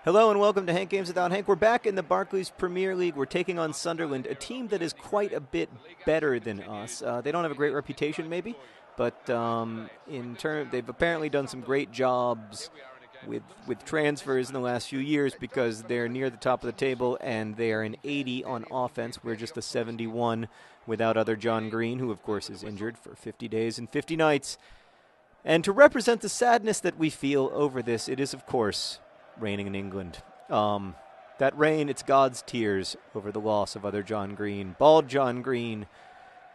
Hello and welcome to Hank Games Without Hank. We're back in the Barclays Premier League. We're taking on Sunderland, a team that is quite a bit better than us. They don't have a great reputation, maybe, but they've apparently done some great jobs with transfers in the last few years because they're near the top of the table and they are an 80 on offense. We're just a 71 without other John Green, who of course is injured for 50 days and 50 nights. And to represent the sadness that we feel over this, it is of course raining in England. That rain, it's God's tears over the loss of other John Green. Bald John Green,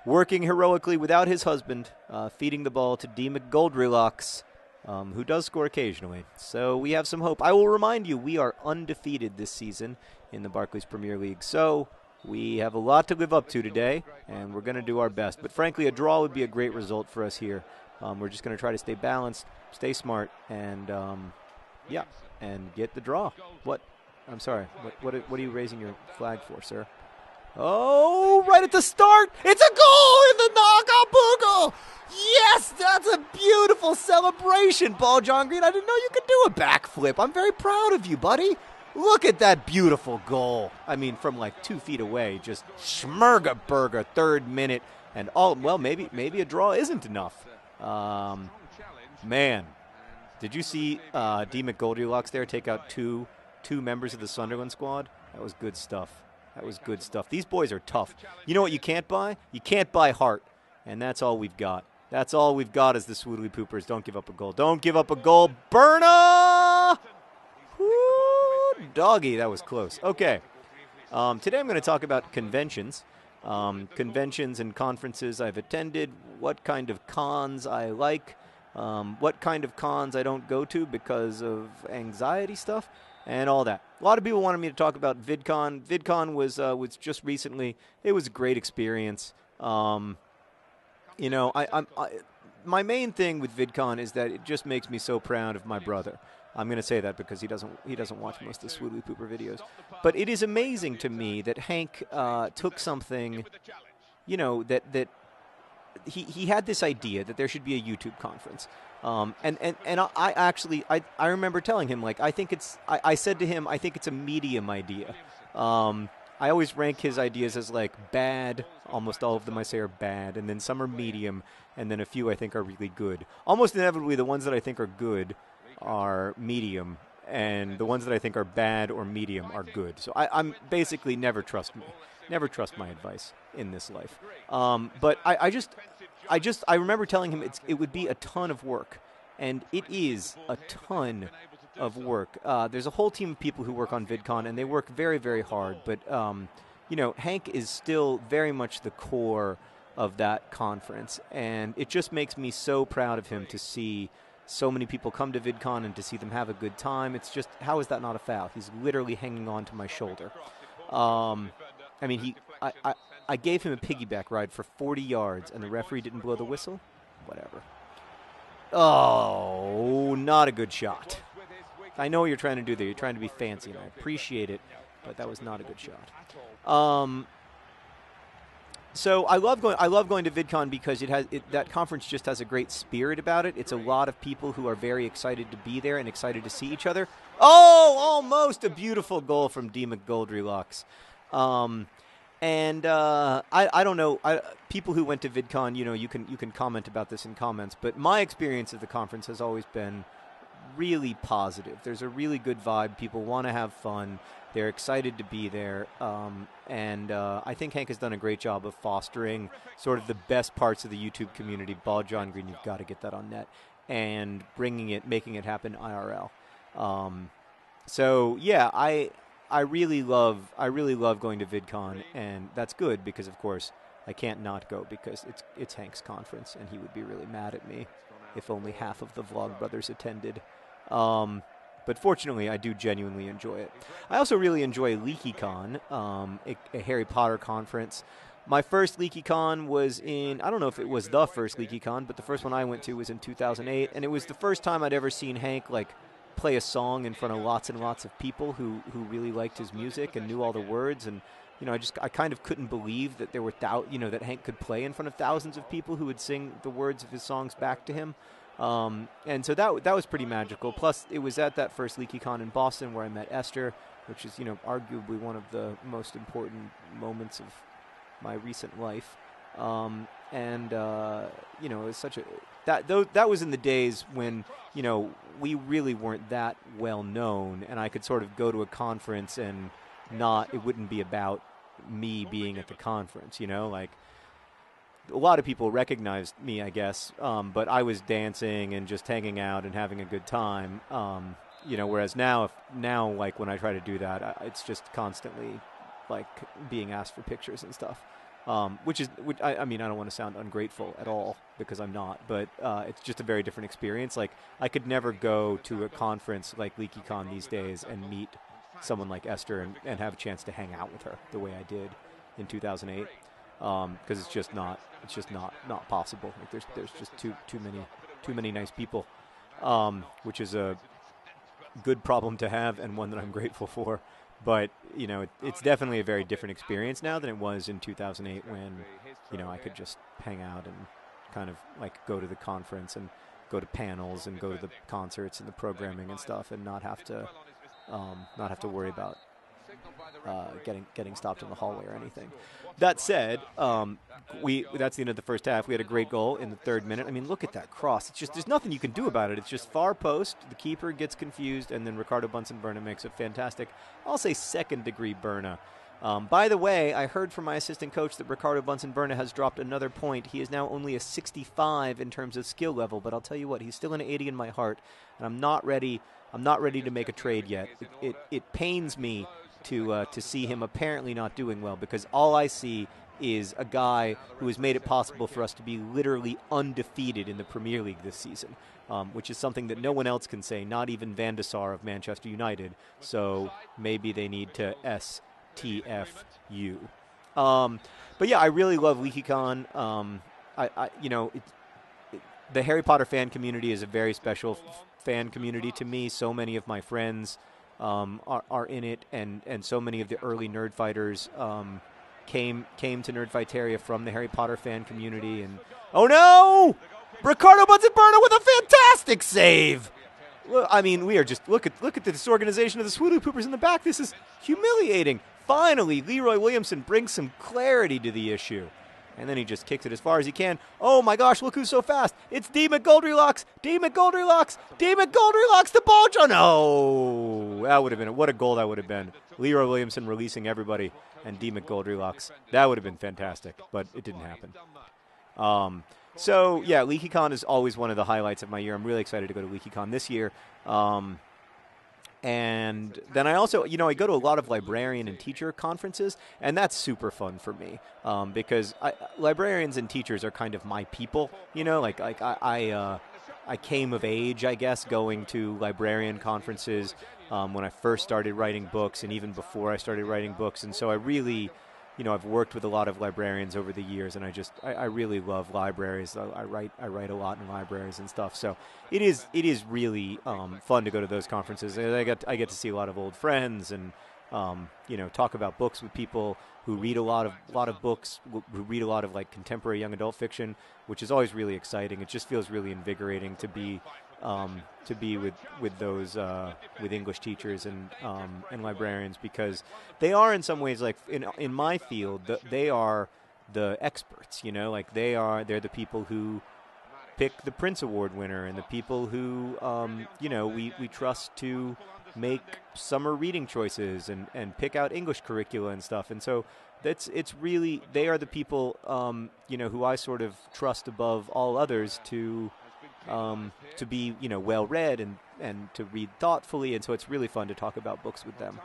working heroically without his husband, feeding the ball to D. McGoldrylocks, who does score occasionally. So we have some hope. I will remind you, we are undefeated this season in the Barclays Premier League. So we have a lot to live up to today, and we're going to do our best. But frankly, a draw would be a great result for us here. We're just going to try to stay balanced, stay smart, and and get the draw. What? I'm sorry. What are you raising your flag for, sir? Oh, right at the start. It's a goal in the knockout boogle. Yes, that's a beautiful celebration, Ball John Green. I didn't know you could do a backflip. I'm very proud of you, buddy. Look at that beautiful goal. I mean, from like 2 feet away, just schmurga-burger, 3rd minute, and maybe a draw isn't enough. Man. Did you see D. McGoldrylocks there take out two members of the Sunderland squad? That was good stuff. That was good stuff. These boys are tough. You know what you can't buy? You can't buy heart, and that's all we've got. That's all we've got is the Swoodly Poopers. Don't give up a goal. Don't give up a goal. Berna! Woo! Doggy, that was close. Okay. Today I'm going to talk about conventions. Conventions and conferences I've attended, what kind of cons I like, what kind of cons I don't go to because of anxiety stuff, and all that. A lot of people wanted me to talk about VidCon. VidCon was just recently. It was a great experience. My main thing with VidCon is that it just makes me so proud of my brother. I'm going to say that because he doesn't watch most of the Swoodly Pooper videos. But it is amazing to me that Hank took something, that he had this idea that there should be a YouTube conference. I remember telling him, I said to him, I think it's a medium idea. I always rank his ideas as like bad. Almost all of them I say are bad, and then some are medium, and then a few I think are really good. Almost inevitably, the ones that I think are good are medium, and the ones that I think are bad or medium are good. So I'm basically never trust my advice in this life. But I remember telling him it would be a ton of work, and it is a ton of work. There's a whole team of people who work on VidCon, and they work very, very hard. But Hank is still very much the core of that conference, and it just makes me so proud of him to see so many people come to VidCon and to see them have a good time. It's just, how is that not a foul? He's literally hanging on to my shoulder. I gave him a piggyback ride for 40 yards, and the referee didn't blow the whistle? Whatever. Oh, not a good shot. I know what you're trying to do there. You're trying to be fancy, and I appreciate it, but that was not a good shot. So I love going to VidCon because that conference just has a great spirit about it. It's a lot of people who are very excited to be there and excited to see each other. Oh, almost a beautiful goal from D. McGoldrylocks. I don't know. People who went to VidCon, you can comment about this in comments, but my experience of the conference has always been really positive. There's a really good vibe. People want to have fun. They're excited to be there. I think Hank has done a great job of fostering sort of the best parts of the YouTube community. Ball John Green, you've got to get that on net, and making it happen IRL. I really love going to VidCon, and that's good because, of course, I can't not go because it's Hank's conference, and he would be really mad at me if only half of the Vlog Brothers attended. But fortunately, I do genuinely enjoy it. I also really enjoy LeakyCon, a Harry Potter conference. My first LeakyCon was I don't know if it was the first LeakyCon, but the first one I went to was in 2008, and it was the first time I'd ever seen Hank play a song in front of lots and lots of people who really liked his music and knew all the words. And I kind of couldn't believe that there were that Hank could play in front of thousands of people who would sing the words of his songs back to him. And so that was pretty magical. Plus, it was at that first LeakyCon in Boston where I met Esther, which is, arguably one of the most important moments of my recent life. It was such a that was in the days when we really weren't that well known, and I could sort of go to a conference and it wouldn't be about me being at the conference. Like a lot of people recognized me, I guess, but I was dancing and just hanging out and having a good time. Whereas now like when I try to do that, it's just constantly like being asked for pictures and stuff. I don't want to sound ungrateful at all because I'm not, but it's just a very different experience. Like I could never go to a conference like LeakyCon these days and meet someone like Esther and have a chance to hang out with her the way I did in 2008, because it's just not possible. Like there's just too many nice people, which is a good problem to have and one that I'm grateful for. But, it's definitely a very different experience now than it was in 2008 when, I could just hang out and kind of like go to the conference and go to panels and go to the concerts and the programming and stuff and not have to worry about getting stopped in the hallway or anything. That said, that's the end of the first half. We had a great goal in the third minute. I mean, look at that cross. It's just there's nothing you can do about it. It's just far post. The keeper gets confused, and then Ricardo Bunsen-Berna makes a fantastic, I'll say, second-degree Berna. By the way, I heard from my assistant coach that Ricardo Bunsen-Berna has dropped another point. He is now only a 65 in terms of skill level, but I'll tell you what, he's still an 80 in my heart, and I'm not ready to make a trade yet. It pains me to see him apparently not doing well, because all I see is a guy who has made it possible for us to be literally undefeated in the Premier League this season, which is something that no one else can say, not even Van de Sar of Manchester United. So maybe they need to STFU. But yeah, I really love LeakyCon. The Harry Potter fan community is a very special fan community to me. So many of my friends are in it, and so many of the early nerd fighters came to Nerdfighteria from the Harry Potter fan community. And oh no, Ricardo Bunsen-Berna with a fantastic save. Well, I mean, we are just look at the disorganization of the Swoodoo Poopers in the back. This is humiliating. Finally, Leroy Williamson brings some clarity to the issue. And then he just kicks it as far as he can. Oh my gosh, look who's so fast. It's D. McGoldrylocks. D. McGoldrylocks. D. McGoldrylocks, the ball. Oh, no. That would have been, what a goal that would have been. Leroy Williamson releasing everybody and D. McGoldrylocks. That would have been fantastic, but it didn't happen. So, yeah, LeakyCon is always one of the highlights of my year. I'm really excited to go to LeakyCon this year. And then I also, I go to a lot of librarian and teacher conferences, and that's super fun for me, because librarians and teachers are kind of my people, I came of age, I guess, going to librarian conferences when I first started writing books, and even before I started writing books, and so I really, I've worked with a lot of librarians over the years, and I really love libraries. I write a lot in libraries and stuff. So it is really fun to go to those conferences. And I get to see a lot of old friends and talk about books with people who read a lot of books, who read a lot of like contemporary young adult fiction, which is always really exciting. It just feels really invigorating to be with those with English teachers and librarians, because they are in some ways, like in my field, they are the experts. They're the people who pick the Prince Award winner and the people who we trust to make summer reading choices and pick out English curricula and stuff. And so it's really, they are the people who I sort of trust above all others to be well read and to read thoughtfully, and so it's really fun to talk about books with them,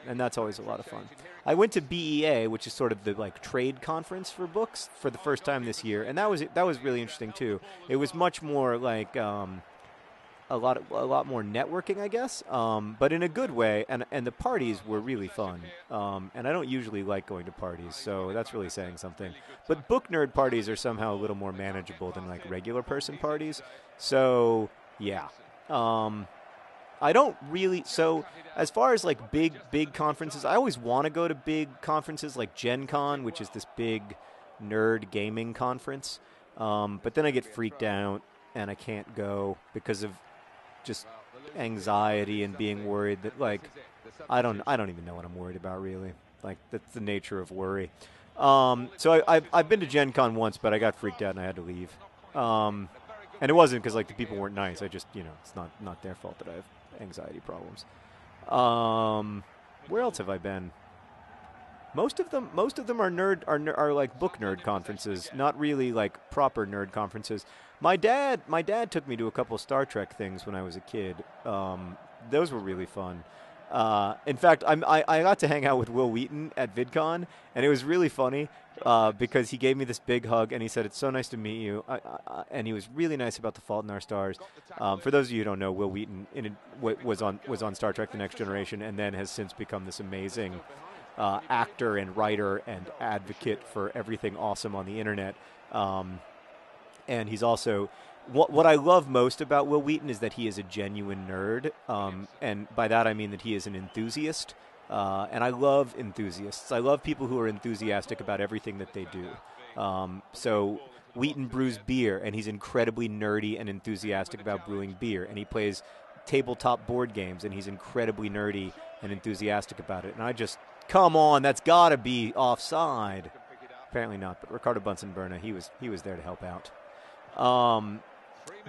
and that's always a lot of fun. I went to BEA, which is sort of the like trade conference for books, for the first time this year, and that was really interesting too. It was much more like a lot more networking, I guess, but in a good way, and the parties were really fun, and I don't usually like going to parties, so that's really saying something. But book nerd parties are somehow a little more manageable than like regular person parties, so yeah. I don't really, so as far as like big conferences, I always want to go to big conferences like Gen Con, which is this big nerd gaming conference, but then I get freaked out and I can't go because of just anxiety and being worried that, like, I don't even know what I'm worried about, really. Like, that's the nature of worry. So I've been to Gen Con once, but I got freaked out and I had to leave. And it wasn't because, like, the people weren't nice. I just, it's not their fault that I have anxiety problems. Where else have I been? Most of them are like book nerd conferences, not really like proper nerd conferences. My dad took me to a couple Star Trek things when I was a kid. Those were really fun. In fact, I got to hang out with Will Wheaton at VidCon, and it was really funny because he gave me this big hug, and he said, "It's so nice to meet you," and he was really nice about The Fault in Our Stars. For those of you who don't know, Will Wheaton was on Star Trek: The Next Generation, and then has since become this amazing actor and writer and advocate for everything awesome on the internet. And he's also, what I love most about Will Wheaton is that he is a genuine nerd. And by that I mean that he is an enthusiast. And I love enthusiasts. I love people who are enthusiastic about everything that they do. So Wheaton brews beer, and he's incredibly nerdy and enthusiastic about brewing beer. And he plays tabletop board games, and he's incredibly nerdy and enthusiastic about it. And I just, come on, that's got to be offside. Apparently not, but Ricardo Bunsen-Berna, he was there to help out.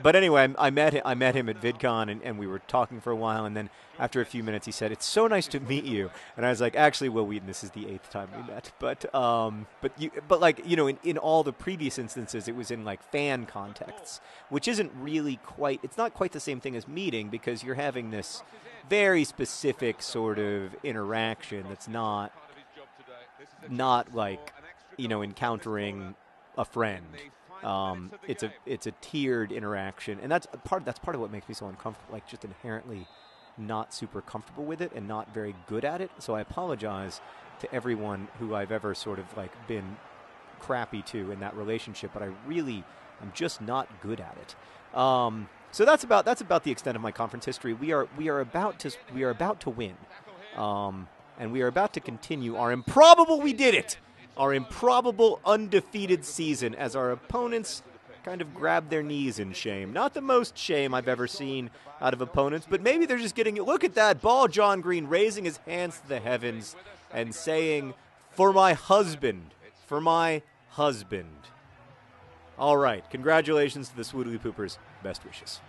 But anyway, I met him at VidCon, and we were talking for a while, and then after a few minutes he said, "It's so nice to meet you." And I was like, "Actually, Will Wheaton, this is the 8th time we met." But in all the previous instances, it was in like fan contexts, which isn't really quite, it's not quite the same thing as meeting, because you're having this very specific sort of interaction that's not like, encountering a friend. It's a tiered interaction, and that's part of what makes me so uncomfortable, like just inherently not super comfortable with it and not very good at it. So I apologize to everyone who I've ever sort of like been crappy to in that relationship, but I'm just not good at it. So that's about the extent of my conference history. We are about to win, and we are about to continue our improbable. We did it. Our improbable undefeated season as our opponents kind of grab their knees in shame. Not the most shame I've ever seen out of opponents, but maybe they're just getting it. Look at that ball, John Green raising his hands to the heavens and saying, "For my husband, for my husband." All right, congratulations to the Swoodly Poopers. Best wishes.